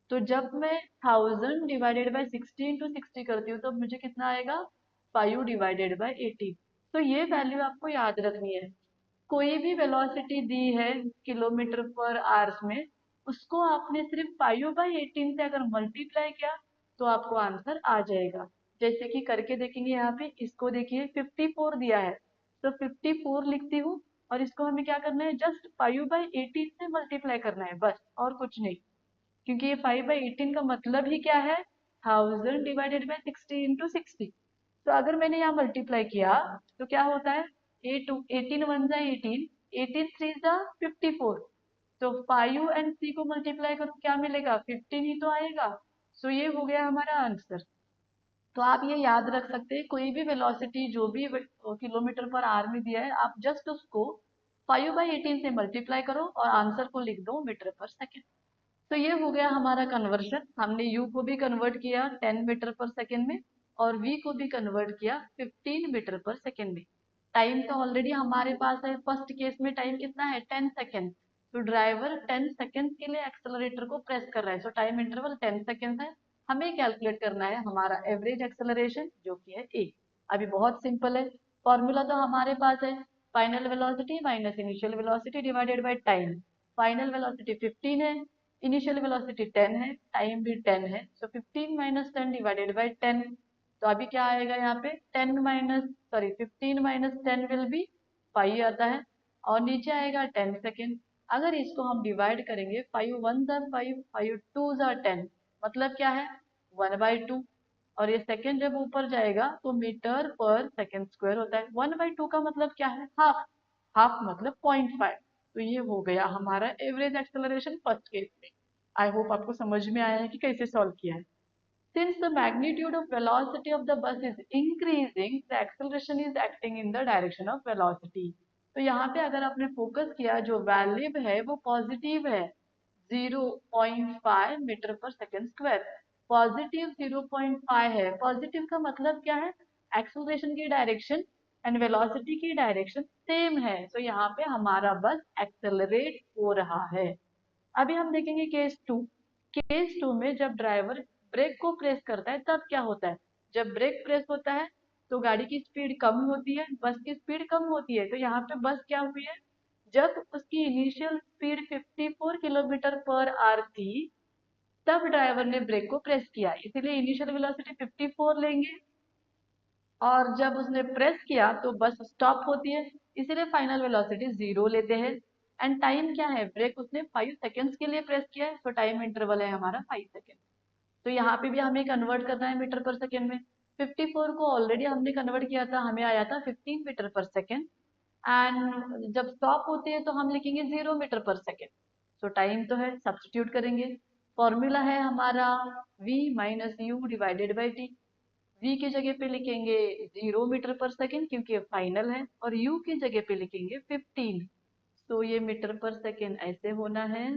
तो जब मैं 1000 ÷ 60 × 60 करती हूँ तो मुझे कितना आएगा, 5 ÷ 18। तो ये वैल्यू आपको याद रखनी है। कोई भी वेलोसिटी दी है किलोमीटर पर आवर्स में, उसको आपने सिर्फ 5/18 से अगर मल्टीप्लाई किया तो आपको आंसर आ जाएगा। जैसे कि करके देखेंगे, यहाँ पे इसको देखिए 54 दिया है, तो 54 लिखती हूँ और इसको हमें क्या करना है, जस्ट 5/18 से मल्टीप्लाई करना है बस, और कुछ नहीं। क्योंकि ये 5/18 का मतलब ही क्या है, 1000 ÷ 60 × 60। तो अगर मैंने यहाँ मल्टीप्लाई किया तो क्या होता है, 18 1 × 18, 18 3 × 54, तो 5 एंड 3 को मल्टीप्लाई करूँ क्या मिलेगा, 15 ही तो आएगा। सो ये हो गया हमारा आंसर। तो आप ये याद रख सकते हैं, कोई भी वेलोसिटी जो भी किलोमीटर पर आवर में दिया है, आप जस्ट उसको 5/18 से मल्टीप्लाई करो और आंसर को लिख दो मीटर पर सेकेंड। तो ये हो गया हमारा कन्वर्शन। हमने u को भी कन्वर्ट किया 10 मीटर पर सेकेंड में और v को भी कन्वर्ट किया 15 मीटर पर सेकेंड में। टाइम तो ऑलरेडी हमारे पास है, फर्स्ट केस में टाइम कितना है, 10 सेकेंड। तो ड्राइवर 10 सेकेंड के लिए एक्सेलरेटर को प्रेस कर रहा है, सो टाइम इंटरवल 10 सेकेंड है। हमें कैलकुलेट करना है हमारा एवरेज एक्सेलरेशन जो कि है a। अभी बहुत सिंपल है, फॉर्मूला तो हमारे पास है, final velocity minus initial velocity divided by time. Final velocity 15 है, इनिशियल वेलोसिटी 10 है, टाइम भी 10 है, सो 15 - 10 डिवाइडेड बाय 10। तो अभी क्या आएगा यहाँ पे, 15 - 10 विल बी 5 आता है और नीचे आएगा 10 सेकेंड। अगर इसको हम डिवाइड करेंगे, 5 1 ज़ा 5, 5 2 ज़ा 10, मतलब क्या है, 1/2। और ये सेकेंड जब ऊपर जाएगा तो मीटर पर सेकेंड स्क्वायर होता है। 1/2 का मतलब क्या है, हाफ, हाफ मतलब 0.5। तो ये हो गया हमारा एवरेज एक्सेलरेशन फर्स्ट केस में। आई होप आपको समझ में आया है कि कैसे सॉल्व किया है। Since the magnitude of velocity of the bus is increasing, the acceleration is acting in the direction of velocity। तो यहाँ पे अगर आपने फोकस किया, जो वैल्यू है वो पॉजिटिव है, 0.5 metre per second square. Positive 0.5 है, पॉजिटिव का मतलब क्या है, एक्सेलरेशन की डायरेक्शन एंड वेलोसिटी की डायरेक्शन सेम है। तो यहाँ पे हमारा बस एक्सेलरेट हो रहा है। अभी हम देखेंगे केस टू। केस टू में जब ड्राइवर ब्रेक को प्रेस करता है तब क्या होता है, जब ब्रेक प्रेस होता है तो गाड़ी की स्पीड कम होती है, बस की स्पीड कम होती है। तो यहाँ पे बस क्या हुई है, जब उसकी initial speed 54 kilometre per our थी तब ड्राइवर ने ब्रेक को प्रेस किया, इसीलिए इनिशियल वेलोसिटी 54 लेंगे और जब उसने प्रेस किया तो बस स्टॉप होती है, इसीलिए फाइनल वेलोसिटी 0 लेते हैं। एंड टाइम क्या है, ब्रेक उसने 5 सेकेंड्स के लिए प्रेस किया है, तो टाइम इंटरवल है हमारा 5 सेकेंड। तो यहाँ पे भी हमें कन्वर्ट करना है मीटर पर सेकेंड में। 54 को ऑलरेडी हमने कन्वर्ट किया था, हमें आया था 15 मीटर पर सेकेंड। एंड जब स्टॉप होती है तो हम लिखेंगे 0 मीटर पर सेकेंड। तो टाइम तो है, सब्सटीट्यूट करेंगे। फॉर्मूला है हमारा v - u divided by T. v की जगह पे लिखेंगे 0 मीटर पर सेकेंड क्योंकि ये फाइनल है, और u की जगह पे लिखेंगे 15। तो ये मीटर पर सेकेंड ऐसे होना है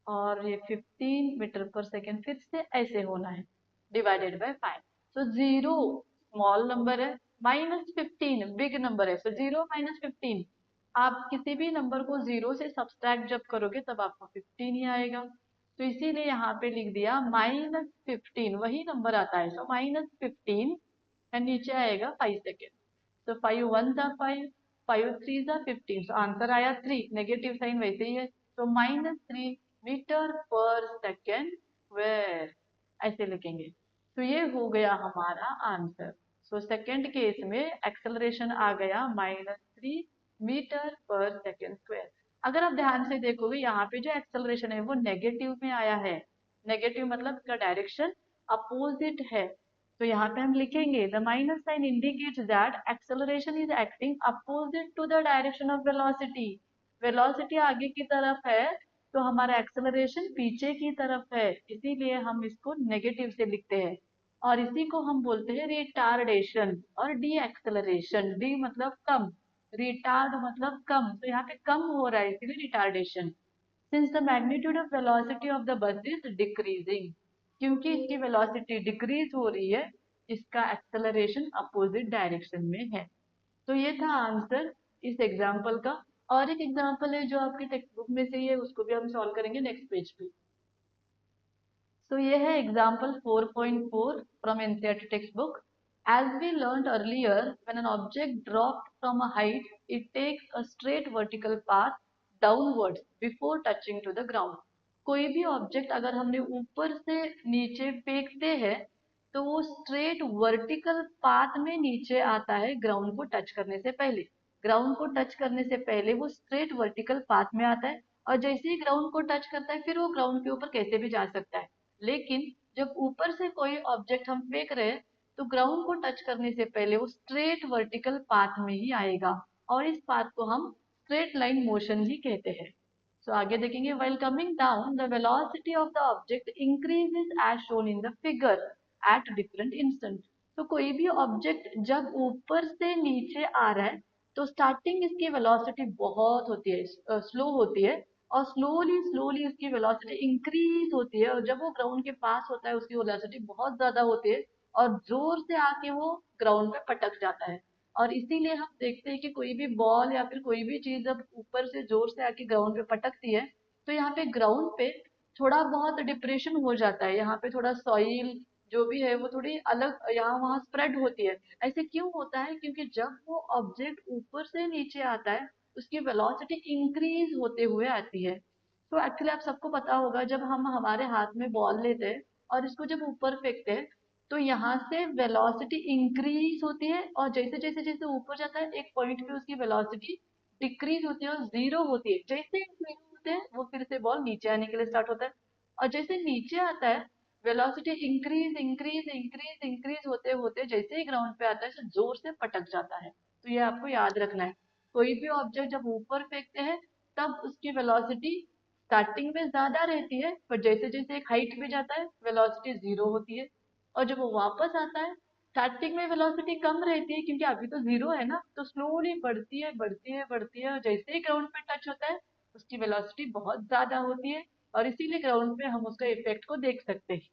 और ये 15 मीटर पर सेकेंड फिर से ऐसे होना है, डिवाइडेड बाय 5। तो 0 स्मॉल नंबर है, -15 बिग नंबर है, तो 0 - 15। आप किसी भी नंबर को 0 से सब्सट्रैक्ट जब करोगे तब आपको 15 ही आएगा। तो इसीलिए यहाँ पे लिख दिया -15, वही नंबर आता है, तो -15 एंड नीचे आएगा 5 सेकेंड। तो 5 1 5 3 15, तो आंसर आया 3, नेगेटिव साइन वैसे ही है, तो -3 मीटर पर सेकेंड स्क्वायर ऐसे लिखेंगे। तो ये हो गया हमारा आंसर। सो सेकेंड केस में एक्सेलरेशन आ गया -3 मीटर पर सेकेंड स्क्वायर। अगर आप ध्यान से देखोगे यहाँ पे जो एक्सेलरेशन है वो नेगेटिव में आया है, नेगेटिव मतलब इसका डायरेक्शन अपोजिट है। तो यहाँ पे हम लिखेंगे the minus sign indicates that acceleration is acting opposite to the direction of velocity. Velocity आगे की तरफ है तो हमारा एक्सेलरेशन पीछे की तरफ है, इसीलिए हम इसको नेगेटिव से लिखते हैं। और इसी को हम बोलते हैं रिटार्डेशन और डी एक्सेलरेशन। डी मतलब कम, रिटार्ड मतलब कम, तो यहाँ पे कम हो रहा है इसलिए retardation. Since the magnitude of velocity of the बस इज डिक्रीजिंग, क्योंकि इसकी वेलोसिटी डिक्रीज हो रही है, इसका एक्सेलरेशन अपोजिट डायरेक्शन में है। तो ये था आंसर इस एग्जाम्पल का। और एक एग्जाम्पल है जो आपकी टेक्स्ट बुक में से ही है, उसको भी हम सॉल्व करेंगे नेक्स्ट पेज पे। So ये है example 4.4 from NCERT textbook. As we learned earlier, when an object dropped from a height, it takes a straight vertical path downwards before touching to the ground. कोई भी object अगर हमने ऊपर से नीचे फेंकते हैं तो वो स्ट्रेट वर्टिकल पाथ में नीचे आता है ग्राउंड को टच करने से पहले। ग्राउंड को टच करने से पहले वो स्ट्रेट वर्टिकल पाथ में आता है, और जैसे ही ग्राउंड को टच करता है फिर वो ग्राउंड के ऊपर कैसे भी जा सकता है। लेकिन जब ऊपर से कोई ऑब्जेक्ट हम फेंक रहे हैं तो ग्राउंड को टच करने से पहले वो स्ट्रेट वर्टिकल पाथ में ही आएगा, और इस पाथ को हम स्ट्रेट लाइन मोशन ही कहते हैं। सो आगे देखेंगे, while coming down the velocity of the object increases as shown in the figure at different instants. तो कोई भी ऑब्जेक्ट जब ऊपर से नीचे आ रहा है तो स्टार्टिंग इसकी वेलोसिटी बहुत होती है, स्लो होती है, और स्लोली स्लोली उसकी वेलोसिटी इंक्रीज होती है, और जब वो ग्राउंड के पास होता है उसकी वेलोसिटी बहुत ज्यादा होती है और जोर से आके वो ग्राउंड पे पटक जाता है। और इसीलिए हम देखते हैं कि कोई भी बॉल या फिर कोई भी चीज जब ऊपर से जोर से आके ग्राउंड पे पटकती है तो यहाँ पे ग्राउंड पे थोड़ा बहुत डिप्रेशन हो जाता है, यहाँ पे थोड़ा सॉइल जो भी है वो थोड़ी अलग यहाँ वहाँ स्प्रेड होती है। ऐसे क्यों होता है? क्योंकि जब वो ऑब्जेक्ट ऊपर से नीचे आता है उसकी वेलोसिटी इंक्रीज होते हुए आती है। तो एक्चुअली आप सबको पता होगा जब हम हमारे हाथ में बॉल लेते हैं और इसको जब ऊपर फेंकते हैं तो यहाँ से वेलोसिटी इंक्रीज होती है, और जैसे जैसे जैसे ऊपर जाता है एक पॉइंट पे उसकी वेलोसिटी डिक्रीज होती है और जीरो होती है। जैसे जीरो होते हैं वो फिर से बॉल नीचे आने के लिए स्टार्ट होता है, और जैसे नीचे आता है velocity increase increase increase increase होते होते जैसे ही ग्राउंड पे आता है तो जोर से पटक जाता है। तो ये आपको याद रखना है, कोई भी ऑब्जेक्ट जब ऊपर फेंकते हैं तब उसकी वेलोसिटी स्टार्टिंग में ज्यादा रहती है, पर जैसे जैसे एक हाइट पे जाता है वेलोसिटी जीरो होती है, और जब वो वापस आता है स्टार्टिंग में वेलोसिटी कम रहती है क्योंकि अभी तो जीरो है ना, तो स्लोली बढ़ती है बढ़ती है बढ़ती है, और जैसे ही ग्राउंड पे टच होता है उसकी वेलोसिटी बहुत ज्यादा होती है, और इसीलिए ग्राउंड पे हम उसका इफेक्ट को देख सकते हैं।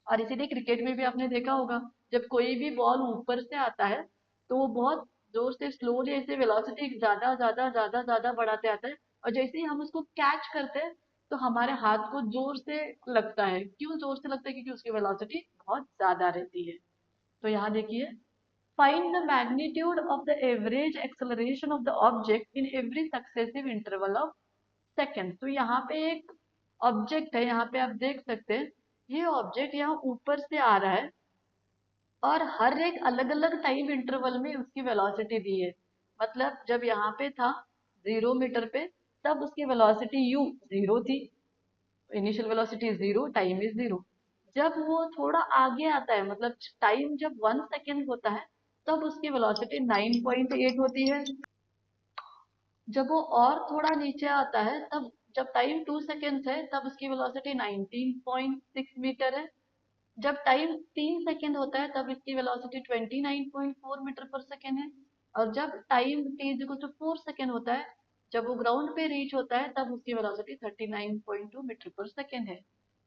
और इसीलिए क्रिकेट में भी आपने देखा होगा जब कोई भी बॉल ऊपर से आता है तो वो बहुत जोर से स्लोली ऐसे वेलोसिटी ज्यादा ज्यादा ज्यादा ज्यादा बढ़ाते आता है, और जैसे ही हम उसको कैच करते हैं तो हमारे हाथ को जोर से लगता है। क्यों जोर से लगता है? क्योंकि उसकी वेलोसिटी बहुत ज्यादा रहती है। तो यहाँ देखिए, find the magnitude of the average acceleration of the object in every successive interval of second. तो यहाँ पे एक ऑब्जेक्ट है, यहाँ पे आप देख सकते हैं ये ऑब्जेक्ट यहाँ ऊपर से आ रहा है और हर एक अलग अलग टाइम इंटरवल में उसकी वेलोसिटी दी है। मतलब जब यहाँ पे था 0 मीटर पे तब उसकी वेलोसिटी यू जीरो थी, initial velocity zero, time is zero. जब वो थोड़ा आगे आता है मतलब टाइम जब 1 सेकेंड होता है तब उसकी वेलोसिटी 9.8 होती है। जब वो और थोड़ा नीचे आता है तब जब टाइम 2 सेकेंड है तब उसकी वेलोसिटी 19.6 मीटर है। जब टाइम 3 सेकेंड होता है तब इसकी वेलोसिटी 29.4 मीटर पर सेकेंड है। और जब time t is equal to 4 second होता है, जब वो ग्राउंड पे रीच होता है तब उसकी वेलोसिटी 39.2 मीटर पर सेकेंड है।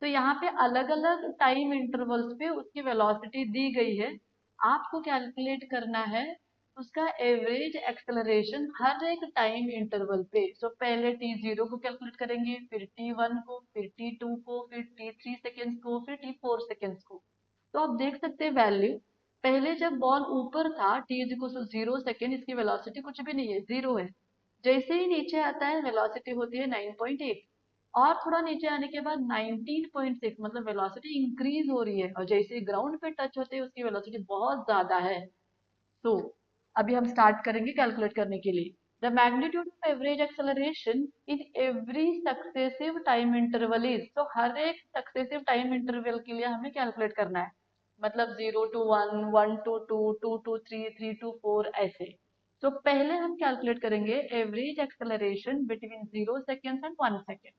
तो यहाँ पे अलग अलग टाइम इंटरवल्स पे उसकी वेलोसिटी दी गई है। आपको कैलकुलेट करना है उसका एवरेज एक्सेलरेशन हर एक टाइम इंटरवल पे। सो पहले t0 को कैलकुलेट करेंगे, फिर t1 को, फिर t2 को, फिर t3 सेकेंड्स को, फिर t4 सेकेंड्स को। तो आप देख सकते हैं वैल्यू पहले जब बॉल ऊपर था t is equal to 0 second, इसकी वेलोसिटी कुछ भी नहीं है, 0 है। जैसे ही नीचे आता है वेलोसिटी होती है 9.8, और थोड़ा नीचे आने के बाद 19.6, मतलब वेलोसिटी इंक्रीज हो रही है, और जैसे ही ग्राउंड पे टच होते हैं उसकी वेलोसिटी बहुत ज्यादा है। तो अभी हम स्टार्ट करेंगे कैलकुलेट करने के लिए। The magnitude of average acceleration in every successive time interval is, तो हर एक सक्सेसिव टाइम इंटरवल के लिए हमें कैलकुलेट करना है, मतलब 0 to 1, 1 to 2, 2 to 3, 3 to 4, ऐसे। तो पहले हम कैलकुलेट करेंगे average acceleration between 0 second and 1 second.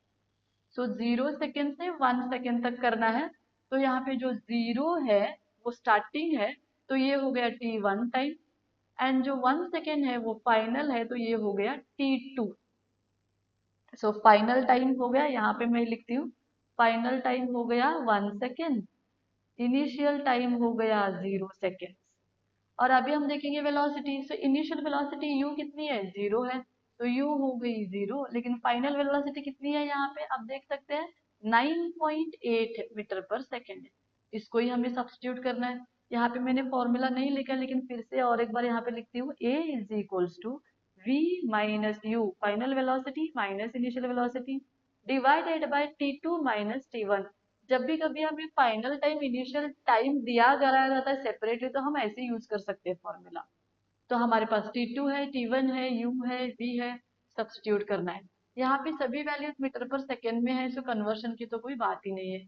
So 0 second से 1 सेकेंड तक करना है। तो यहाँ पे जो 0 है वो स्टार्टिंग है, तो ये हो गया t1 टाइम, एंड जो 1 सेकेंड है वो फाइनल है, तो ये हो गया t2। सो फाइनल टाइम हो गया, यहाँ पे मैं लिखती हूँ, फाइनल टाइम हो गया 1 सेकेंड, इनिशियल टाइम हो गया 0 सेकेंड। और अभी हम देखेंगे velocity. So initial velocity u कितनी है, 0 है, तो u हो गई 0, लेकिन फाइनल वेलोसिटी कितनी है यहाँ पे आप देख सकते हैं, 9.8 मीटर पर सेकेंड है। इसको ही हमें सब्स्टिट्यूट करना है। यहाँ पे मैंने फॉर्मूला नहीं लिखा, लेकिन फिर से और एक बार यहाँ पे लिखती हूँ, a is equals to v minus u, final velocity minus initial velocity, divided by t2 minus t1। जब भी कभी हमें फाइनल टाइम इनिशियल टाइम दिया करा जाता है सेपरेटली, तो हम ऐसे यूज कर सकते हैं फॉर्मूला। तो हमारे पास T2 है, T1 है, U है, V है, सब्स्टिट्यूट करना है। यहाँ पे सभी वैल्यूज मीटर पर सेकेंड में है, सो कन्वर्शन की तो कोई बात ही नहीं है।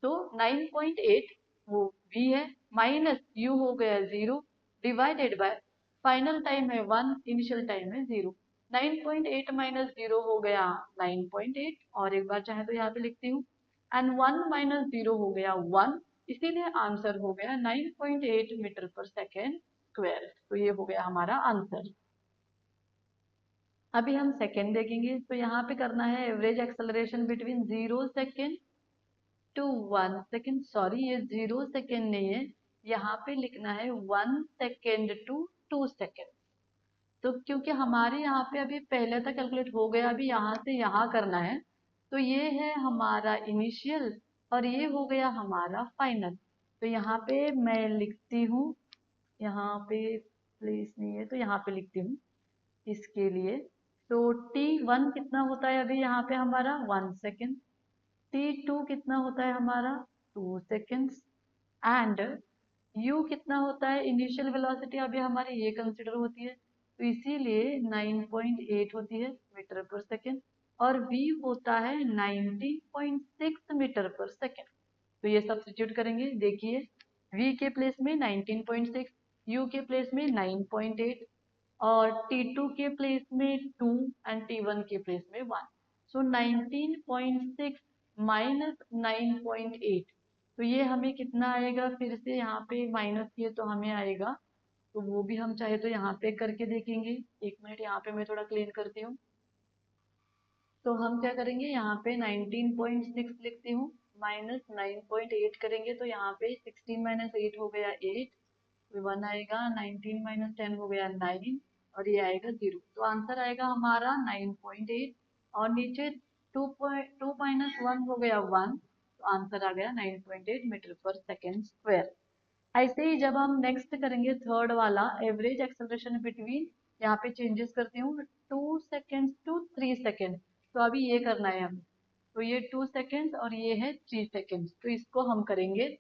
तो 9.8 वो V है, माइनस U हो गया 0, डिवाइडेड बाय फाइनल टाइम है 1, इनिशियल टाइम है 0। 9.8 माइनस 0 हो गया 9.8, और एक बार चाहे तो यहाँ पे लिखती हूँ, एंड 1 माइनस 0 हो गया 1, इसीलिए आंसर हो गया 9.8 मीटर पर सेकेंड स्क्वायर। तो ये हो गया हमारा आंसर। अभी हम सेकेंड देखेंगे, तो यहाँ पे करना है average acceleration between 0 second to 1 second, sorry ये 0 सेकेंड नहीं है, यहाँ पे लिखना है 1 सेकेंड टू 2 सेकेंड। तो क्योंकि हमारे यहाँ पे अभी पहले तक कैलकुलेट हो गया, अभी यहाँ से यहाँ करना है, तो ये है हमारा इनिशियल, और ये हो गया हमारा फाइनल। तो यहाँ पे मैं लिखती हूँ, यहाँ पे प्लेस नहीं है तो यहाँ पे लिखती हूँ इसके लिए। तो t1 कितना होता है अभी यहाँ पे हमारा, 1 सेकेंड। t2 कितना होता है हमारा, 2 सेकेंड्स। एंड u कितना होता है, इनिशियल वेलोसिटी अभी हमारी ये कंसिडर होती है, तो इसीलिए 9.8 होती है मीटर पर सेकेंड। और v होता है 19.6 मीटर पर सेकेंड। तो ये सब्स्टिट्यूट करेंगे, देखिए v के प्लेस में 19.6, u के प्लेस में 9.8, और T2 के प्लेस में 2, एंड T1 के प्लेस में 1। सो 19.6 माइनस 9.8, तो ये हमें कितना आएगा, फिर से यहाँ पे माइनस किए तो हमें आएगा, तो वो भी हम चाहे तो यहाँ पे करके देखेंगे। एक मिनट, यहाँ पे मैं थोड़ा क्लीन करती हूँ। तो हम क्या करेंगे, यहाँ पे 19.6 लिखती हूँ, माइनस 9.8 करेंगे, तो यहाँ पे 16 माइनस 8 हो गया 8, 1 आएगा, 19 माइनस 10 हो गया 9, और ये आएगा 0। तो आंसर आएगा हमारा 9.8, और नीचे 2 माइनस 1 हो गया 1, तो आंसर आ गया 9.8 मीटर पर सेकेंड स्क्वायर। ऐसे ही जब हम नेक्स्ट करेंगे थर्ड वाला, एवरेज एक्सेलरेशन बिटवीन, यहाँ पे चेंजेस करती हूँ, 2 सेकेंड टू 3 सेकेंड। तो अभी ये करना है हमें, तो ये 2 सेकेंड और ये है 3 सेकेंड, तो इसको हम करेंगे।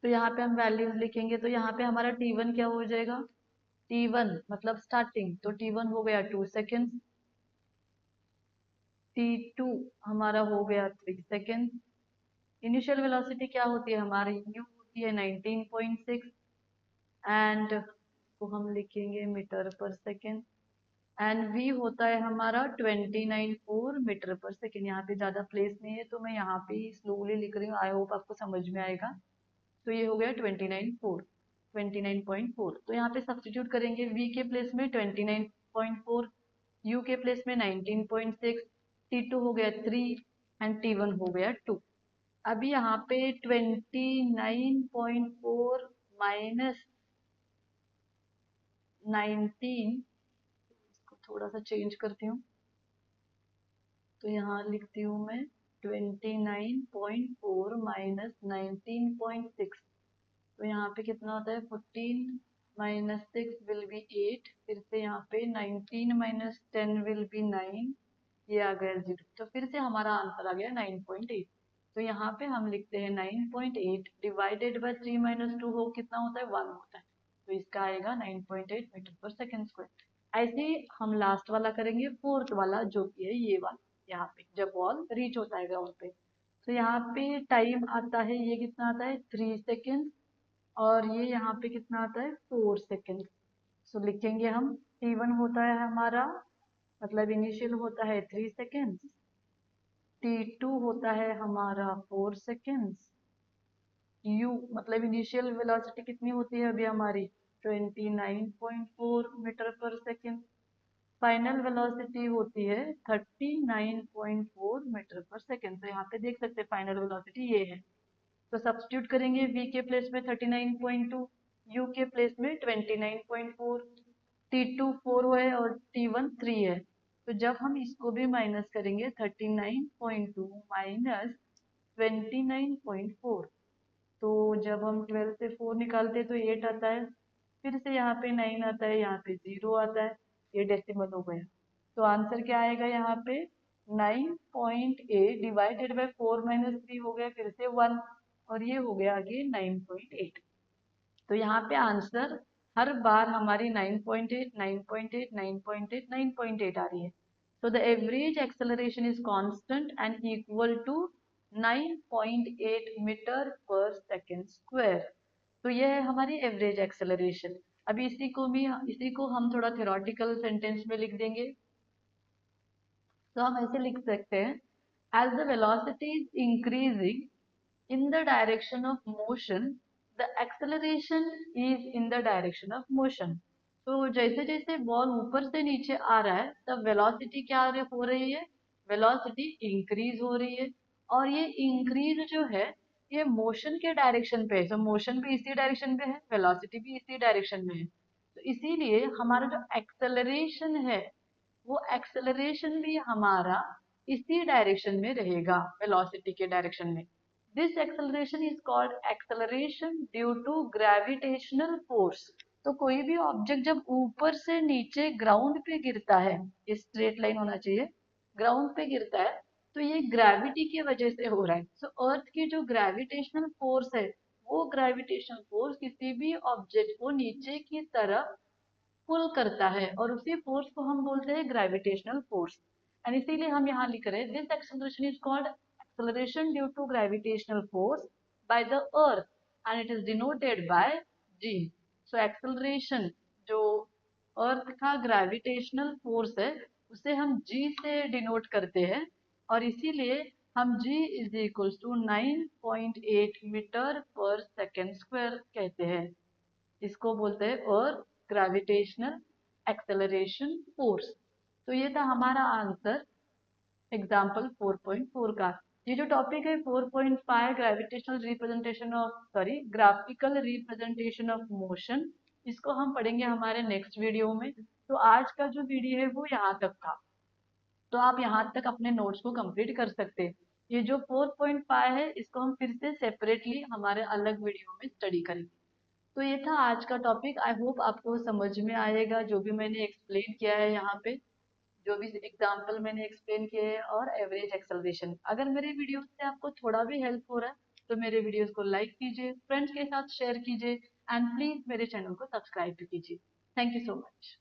तो यहाँ पे हम वैल्यूज लिखेंगे, तो यहाँ पे हमारा t1 क्या हो जाएगा, t1 मतलब स्टार्टिंग, तो t1 हो गया 2 सेकेंड, t2 हमारा हो गया 3 सेकेंड। इनिशियल वेलोसिटी क्या होती है हमारी, u होती है 19.6, एंड को हम लिखेंगे metre per second, and v होता है हमारा 29.4 मीटर पर सेकेंड। यहाँ पे ज्यादा प्लेस नहीं है, तो मैं यहाँ पे स्लोली लिख रही हूँ, आई होप आपको समझ में आएगा। तो ये हो गया 29.4, तो यहाँ पे सब्स्टिट्यूट करेंगे, v के प्लेस में 29.4, u के प्लेस में 19.6, t2 हो गया 3, एंड t1 हो गया 2। अभी यहाँ पे 29.4 माइनस 19, इसको थोड़ा सा चेंज करती हूँ, तो यहाँ लिखती हूँ मैं 29.4 माइनस 19.6, तो यहाँ पे कितना होता है 14 माइनस 6 विल बी 8, फिर से यहाँ पे 19 माइनस 10 विल बी 9, ये आ गया 0। तो फिर से हमारा आंसर आ गया 9.8। तो यहाँ पे हम लिखते हैं 9.8 डिवाइडेड बाय 3 माइनस 2 हो कितना होता है 1 होता है। तो इसका आएगा 9.8 मीटर पर सेकेंड स्क्वायर। ऐसे ही हम लास्ट वाला करेंगे, फोर्थ वाला, जो कि है ये वाला, यहाँ पे जब बॉल रीच होता है ग्राउंड पे। तो यहाँ पे टाइम आता है, ये कितना आता है 3 सेकेंड, और ये यहाँ पे कितना आता है 4 सेकेंड। सो लिखेंगे हम T1 होता है हमारा, मतलब इनिशियल होता है 3 सेकेंड्स, T2 होता है हमारा 4 सेकेंड्स, U मतलब इनिशियल वेलोसिटी कितनी होती है अभी हमारी 29.4 metre per second, final velocity होती है 39.4 मीटर पर सेकेंड। तो यहाँ पे देख सकते हैं फाइनल वेलोसिटी ये है। तो सब्स्टिट्यूट करेंगे v के प्लेस में 39.2, u के प्लेस में 29.4, T2 4 है और T1 3 है। तो जब हम इसको भी माइनस करेंगे 39.2 माइनस 29.4, तो जब हम 12 से 4 निकालते हैं तो 8 आता है, फिर से यहाँ पे 9 आता है, यहाँ पे 0 आता है, ये डेसिमल हो गया। तो आंसर क्या आएगा यहाँ पे 9.8 डिवाइडेड बाय 4 माइनस 3 हो गया, फिर से 1, और ये हो गया आगे 9.8। तो यहाँ पे आंसर हर बार हमारी 9.8 9.8 9.8 9.8 आ रही है। तो the average acceleration is constant and equal to 9.8 metre per second square. तो ये है हमारी एवरेज एक्सेलरेशन। अभी इसी को हम थोड़ा थ्योरेटिकल सेंटेंस में लिख देंगे। तो हम ऐसे लिख सकते हैं, as the velocity is increasing in the direction of motion, the acceleration is in the direction of motion। तो जैसे जैसे बॉल ऊपर से नीचे आ रहा है तब वेलोसिटी क्या हो रही है, वेलोसिटी इंक्रीज हो रही है, और ये इंक्रीज जो है ये मोशन के डायरेक्शन पे है। तो मोशन भी इसी डायरेक्शन पे है, वेलोसिटी भी इसी डायरेक्शन में है। तो इसीलिए हमारा जो एक्सेलरेशन है वो एक्सेलरेशन भी हमारा इसी डायरेक्शन में रहेगा, वेलोसिटी के डायरेक्शन में। This acceleration is called acceleration due to gravitational force. तो कोई भी ऑब्जेक्ट जब ऊपर से नीचे ग्राउंड पे गिरता है, ये स्ट्रेट लाइन होना चाहिए, ग्राउंड पे गिरता है, तो ये ग्रेविटी की वजह से हो रहा है। सो अर्थ की जो ग्रेविटेशनल फोर्स है, वो ग्रेविटेशनल फोर्स किसी भी ऑब्जेक्ट को नीचे की तरफ पुल करता है, और उसी फोर्स को हम बोलते हैं ग्रेविटेशनल फोर्स। एंड इसीलिए हम यहाँ लिख रहे हैं this acceleration is called acceleration due to gravitational force by the earth and it is denoted by g. So acceleration जो अर्थ का ग्रेविटेशनल फोर्स है उसे हम जी से डिनोट करते हैं, और इसीलिए हम g is equal to 9.8 metre per second square कहते हैं। इसको बोलते हैं अर्थ ग्रेविटेशनल एक्सेलरेशन फोर्स। तो ये था हमारा आंसर एग्जाम्पल 4.4 का। ये जो टॉपिक है 4.5 gravitational representation of graphical representation of motion, इसको हम पढ़ेंगे हमारे नेक्स्ट वीडियो में। तो आज का जो वीडियो है वो यहाँ तक था, तो आप यहाँ तक अपने नोट्स को कंप्लीट कर सकते हैं। ये जो 4.5 है इसको हम फिर से सेपरेटली हमारे अलग वीडियो में स्टडी करेंगे। तो ये था आज का टॉपिक। आई होप आपको समझ में आएगा जो भी मैंने एक्सप्लेन किया है यहाँ पे, जो भी एग्जाम्पल मैंने एक्सप्लेन किए हैं, और एवरेज एक्सेलरेशन। अगर मेरे वीडियो से आपको थोड़ा भी हेल्प हो रहा है तो मेरे वीडियोस को लाइक कीजिए, फ्रेंड्स के साथ शेयर कीजिए, एंड प्लीज मेरे चैनल को सब्सक्राइब भी कीजिए। Thank you so much.